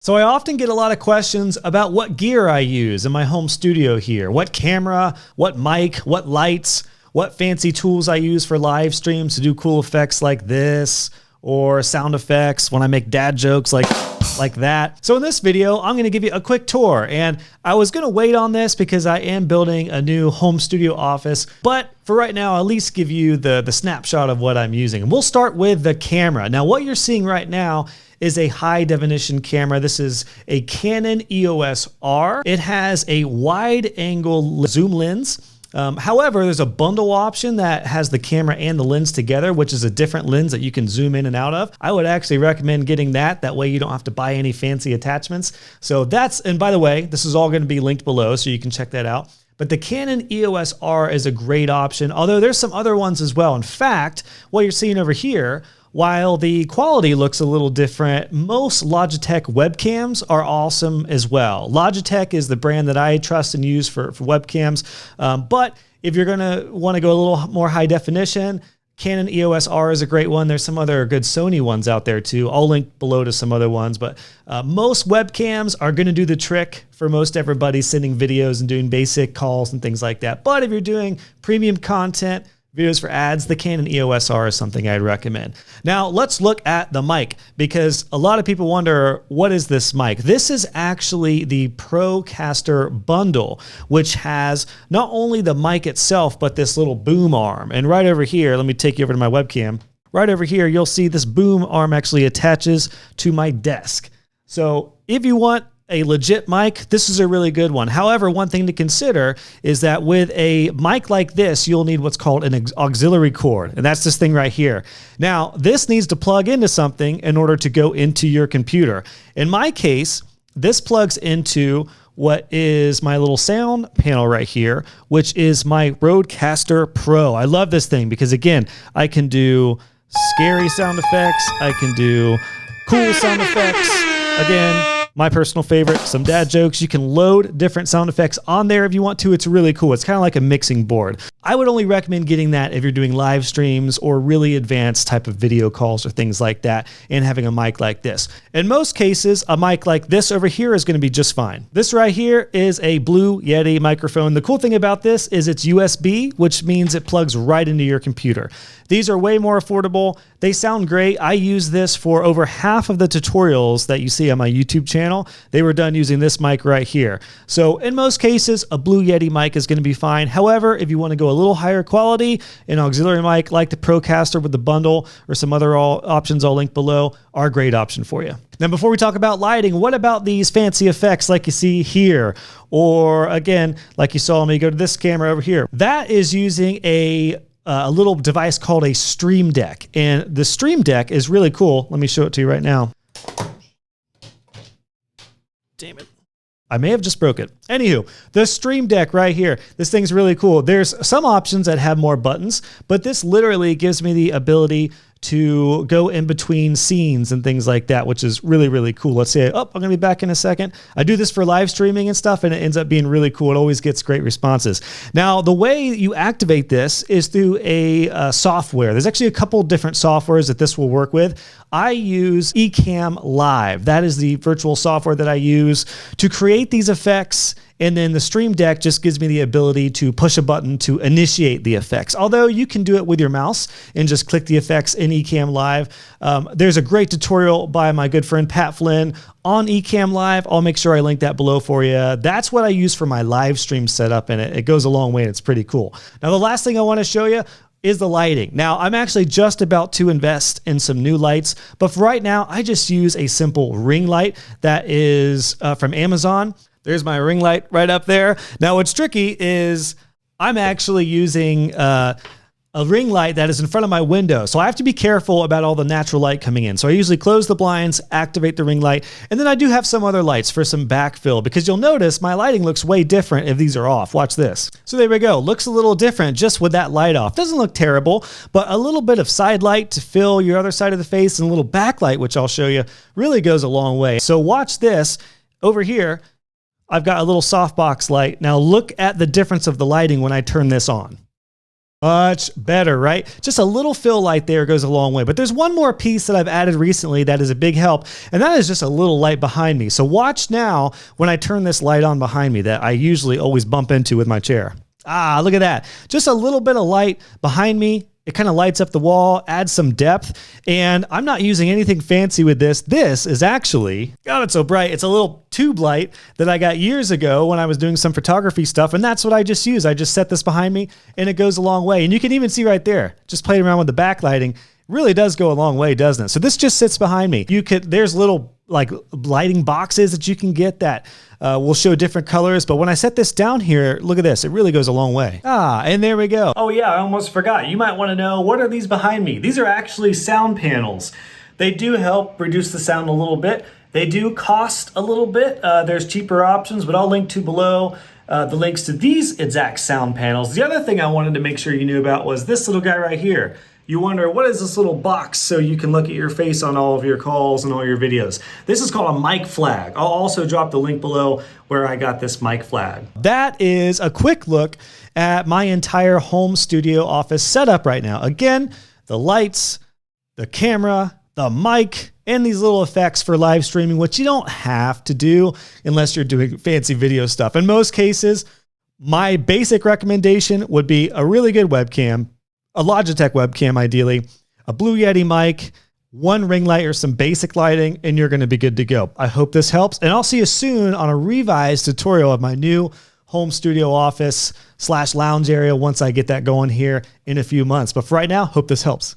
So I often get a lot of questions about what gear I use in my home studio here. What camera, what mic, what lights, what fancy tools I use for live streams to do cool effects like this, or sound effects when I make dad jokes like that. So in this video, I'm gonna give you a quick tour, and I was gonna wait on this because I am building a new home studio office, but for right now, I'll at least give you the snapshot of what I'm using. And we'll start with the camera. Now, what you're seeing right now is a high definition camera. This is a Canon EOS R. It has a wide angle zoom lens. However, there's a bundle option that has the camera and the lens together, which is a different lens that you can zoom in and out of. I would actually recommend getting that. That way you don't have to buy any fancy attachments. So that's, and by the way, this is all going to be linked below, so you can check that out. But the Canon EOS R is a great option, although there's some other ones as well. In fact, what you're seeing over here, while the quality looks a little different, most Logitech webcams are awesome as well. Logitech is the brand that I trust and use for webcams. But if you're gonna wanna go a little more high definition, Canon EOS R is a great one. There's some other good Sony ones out there too. I'll link below to some other ones, but most webcams are gonna do the trick for most everybody sending videos and doing basic calls and things like that. But if you're doing premium content, videos for ads, the Canon EOS R is something I'd recommend. Now let's look at the mic, because a lot of people wonder, what is this mic? This is actually the Procaster bundle, which has not only the mic itself, but this little boom arm. And right over here, let me take you over to my webcam. Right over here, you'll see this boom arm actually attaches to my desk. So if you want a legit mic, this is a really good one. However, one thing to consider is that with a mic like this, you'll need what's called an auxiliary cord, and that's this thing right here. Now, this needs to plug into something in order to go into your computer. In my case, this plugs into what is my little sound panel right here, which is my Rodecaster Pro. I love this thing because, again, I can do scary sound effects, I can do cool sound effects. Again, my personal favorite, some dad jokes. You can load different sound effects on there if you want to. It's really cool. It's kind of like a mixing board. I would only recommend getting that if you're doing live streams or really advanced type of video calls or things like that, and having a mic like this. In most cases, a mic like this over here is going to be just fine. This right here is a Blue Yeti microphone. The cool thing about this is it's USB, which means it plugs right into your computer. These are way more affordable. They sound great. I use this for over half of the tutorials that you see on my YouTube channel. They were done using this mic right here. So in most cases, a Blue Yeti mic is going to be fine. However, if you want to go a little higher quality, an auxiliary mic like the Procaster with the bundle or some other options I'll link below are a great option for you. Now, before we talk about lighting, what about these fancy effects like you see here? Or again, like you saw me go to this camera over here. That is using a little device called a Stream Deck. And the Stream Deck is really cool. Let me show it to you right now. Damn it. I may have just broke it. Anywho, the Stream Deck right here, this thing's really cool. There's some options that have more buttons, but this literally gives me the ability to go in between scenes and things like that, which is really, really cool. Let's say, I'm gonna be back in a second. I do this for live streaming and stuff, and it ends up being really cool. It always gets great responses. Now, the way you activate this is through a software. There's actually a couple different softwares that this will work with. I use Ecamm Live. That is the virtual software that I use to create these effects. And then the Stream Deck just gives me the ability to push a button to initiate the effects. Although you can do it with your mouse and just click the effects in Ecamm Live. There's a great tutorial by my good friend Pat Flynn on Ecamm Live. I'll make sure I link that below for you. That's what I use for my live stream setup, and it goes a long way and it's pretty cool. Now, the last thing I want to show you is the lighting. Now, I'm actually just about to invest in some new lights, but for right now, I just use a simple ring light that is from Amazon. There's my ring light right up there. Now, what's tricky is I'm actually using a ring light that is in front of my window. So I have to be careful about all the natural light coming in. So I usually close the blinds, activate the ring light, and then I do have some other lights for some backfill, because you'll notice my lighting looks way different if these are off. Watch this. So there we go. Looks a little different just with that light off. Doesn't look terrible, but a little bit of side light to fill your other side of the face and a little backlight, which I'll show you, really goes a long way. So watch this. Over here, I've got a little softbox light. Now look at the difference of the lighting when I turn this on. Much better, right? Just a little fill light there goes a long way. But there's one more piece that I've added recently that is a big help, and that is just a little light behind me. So watch now when I turn this light on behind me that I usually always bump into with my chair. Ah, look at that. Just a little bit of light behind me. It kind of lights up the wall, adds some depth, and I'm not using anything fancy with this. This is actually, God, it's so bright. It's a little tube light that I got years ago when I was doing some photography stuff, and that's what I just use. I just set this behind me, and it goes a long way. And you can even see right there, just playing around with the backlighting, really does go a long way, doesn't it? So this just sits behind me. There's little like lighting boxes that you can get that will show different colors. But when I set this down here, look at this. It really goes a long way. Ah, and there we go. Oh yeah, I almost forgot. You might want to know, what are these behind me? These are actually sound panels. They do help reduce the sound a little bit. They do cost a little bit. There's cheaper options, but I'll link to below the links to these exact sound panels. The other thing I wanted to make sure you knew about was this little guy right here. You wonder, what is this little box so you can look at your face on all of your calls and all your videos? This is called a mic flag. I'll also drop the link below where I got this mic flag. That is a quick look at my entire home studio office setup right now. Again, the lights, the camera, the mic, and these little effects for live streaming, which you don't have to do unless you're doing fancy video stuff. In most cases, my basic recommendation would be a really good webcam, a Logitech webcam ideally, a Blue Yeti mic, one ring light or some basic lighting, and you're gonna be good to go. I hope this helps, and I'll see you soon on a revised tutorial of my new home studio office / lounge area once I get that going here in a few months. But for right now, hope this helps.